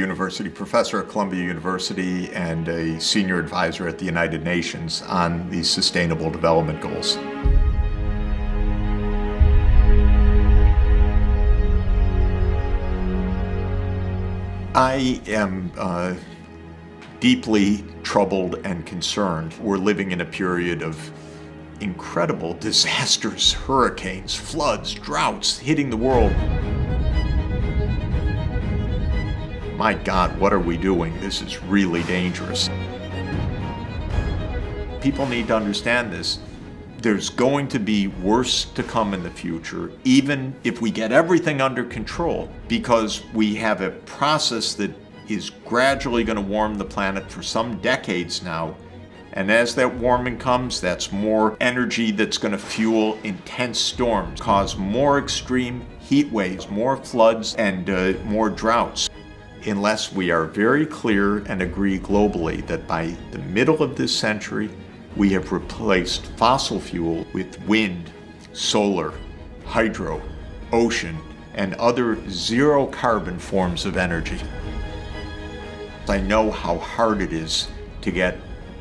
University, professor at Columbia University, and a senior advisor at the United Nations on the Sustainable Development Goals. I am deeply troubled and concerned. We're living in a period of incredible disasters, hurricanes, floods, droughts hitting the world. My God, what are we doing? This is really dangerous. People need to understand this. There's going to be worse to come in the future, even if we get everything under control, because we have a process that is gradually going to warm the planet for some decades now. And as that warming comes, that's more energy that's going to fuel intense storms, cause more extreme heat waves, more floods, and more droughts. Unless we are very clear and agree globally that by the middle of this century, we have replaced fossil fuel with wind, solar, hydro, ocean, and other zero carbon forms of energy. I know how hard it is to get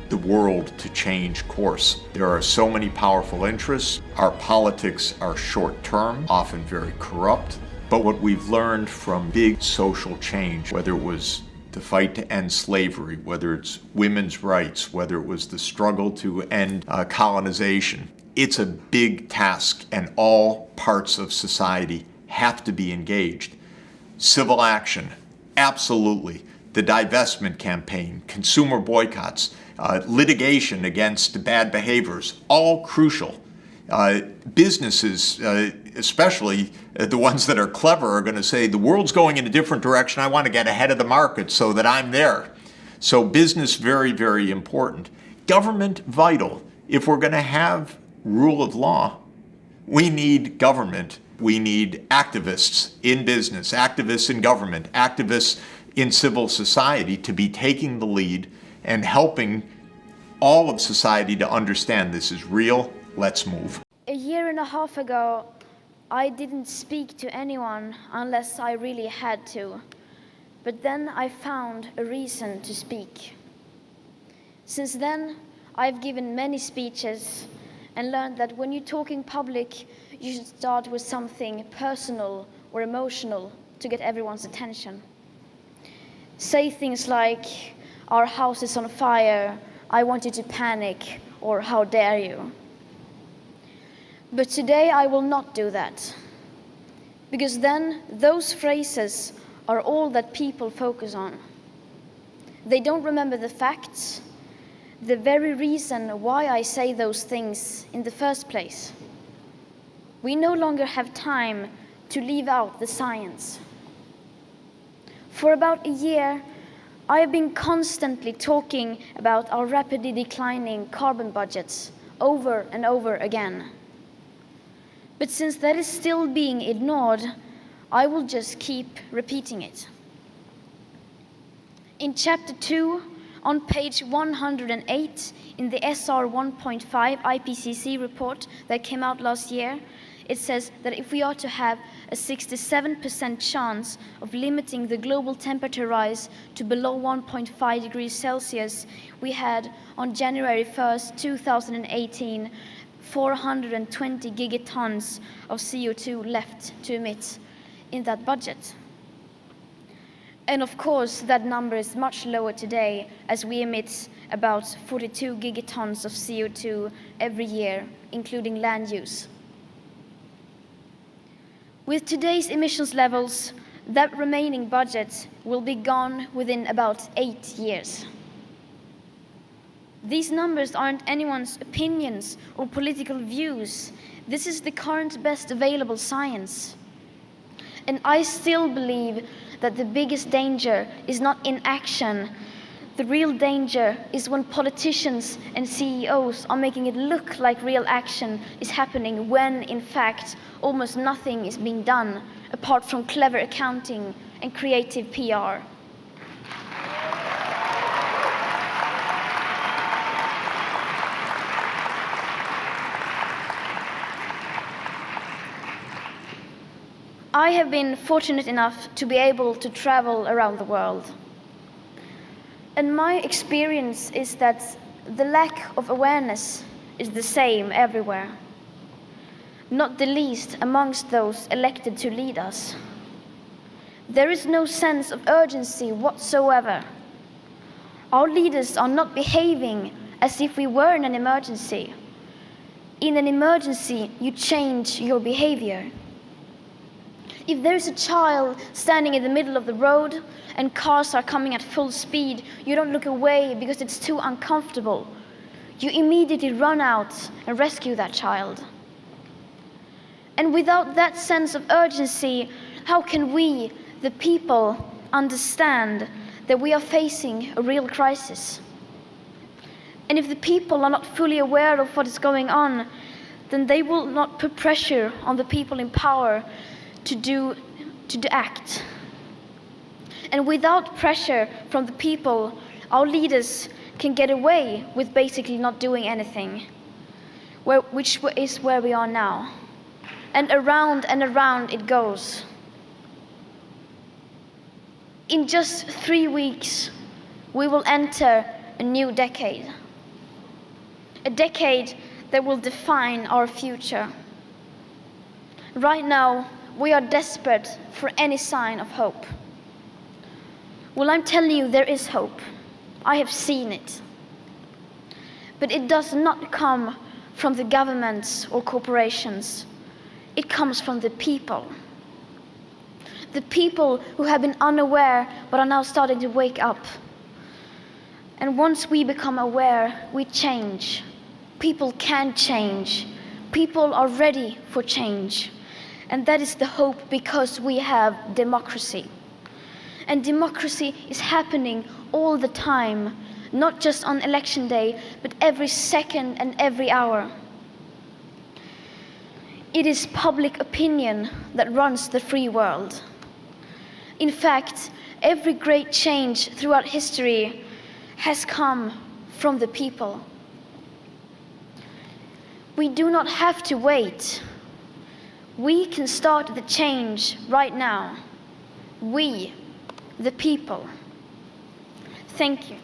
the world to change course. There are so many powerful interests. Our politics are short-term, often very corrupt. But what we've learned from big social change, whether it was the fight to end slavery, whether it's women's rights, whether it was the struggle to end colonization, it's a big task, and all parts of society have to be engaged. Civil action, absolutely. The divestment campaign, consumer boycotts, litigation against bad behaviors, all crucial. Businesses, especially the ones that are clever, are going to say, the world's going in a different direction. I want to get ahead of the market so that I'm there. So business, very, very important. Government, vital. If we're going to have rule of law, we need government. We need activists in business, activists in government, activists in civil society to be taking the lead and helping all of society to understand this is real. Let's move. A year and a half ago, I didn't speak to anyone unless I really had to. But then I found a reason to speak. Since then, I've given many speeches and learned that when you talk in public, you should start with something personal or emotional to get everyone's attention. Say things like, our house is on fire, I want you to panic, or how dare you. But today I will not do that, because then those phrases are all that people focus on. They don't remember the facts, the very reason why I say those things in the first place. We no longer have time to leave out the science. For about a year, I have been constantly talking about our rapidly declining carbon budgets over and over again. But since that is still being ignored, I will just keep repeating it. In Chapter 2, on page 108 in the SR 1.5 IPCC report that came out last year, it says that if we are to have a 67% chance of limiting the global temperature rise to below 1.5 degrees Celsius, we had on January 1st, 2018, 420 gigatons of CO2 left to emit in that budget. And of course, that number is much lower today, as we emit about 42 gigatons of CO2 every year, including land use. With today's emissions levels, that remaining budget will be gone within about 8 years. These numbers aren't anyone's opinions or political views. This is the current best available science. And I still believe that the biggest danger is not inaction. The real danger is when politicians and CEOs are making it look like real action is happening when, in fact, almost nothing is being done apart from clever accounting and creative PR. I have been fortunate enough to be able to travel around the world. And my experience is that the lack of awareness is the same everywhere, not the least amongst those elected to lead us. There is no sense of urgency whatsoever. Our leaders are not behaving as if we were in an emergency. In an emergency, you change your behavior. If there's a child standing in the middle of the road and cars are coming at full speed, you don't look away because it's too uncomfortable. You immediately run out and rescue that child. And without that sense of urgency, how can we, the people, understand that we are facing a real crisis? And if the people are not fully aware of what is going on, then they will not put pressure on the people in power to act. And without pressure from the people, our leaders can get away with basically not doing anything, which is where we are now. And around it goes. In just 3 weeks, we will enter a new decade. A decade that will define our future. Right now, we are desperate for any sign of hope. Well, I'm telling you, there is hope. I have seen it. But it does not come from the governments or corporations. It comes from the people. The people who have been unaware but are now starting to wake up. And once we become aware, we change. People can change. People are ready for change. And that is the hope, because we have democracy. And democracy is happening all the time, not just on election day, but every second and every hour. It is public opinion that runs the free world. In fact, every great change throughout history has come from the people. We do not have to wait. We can start the change right now. We, the people. Thank you.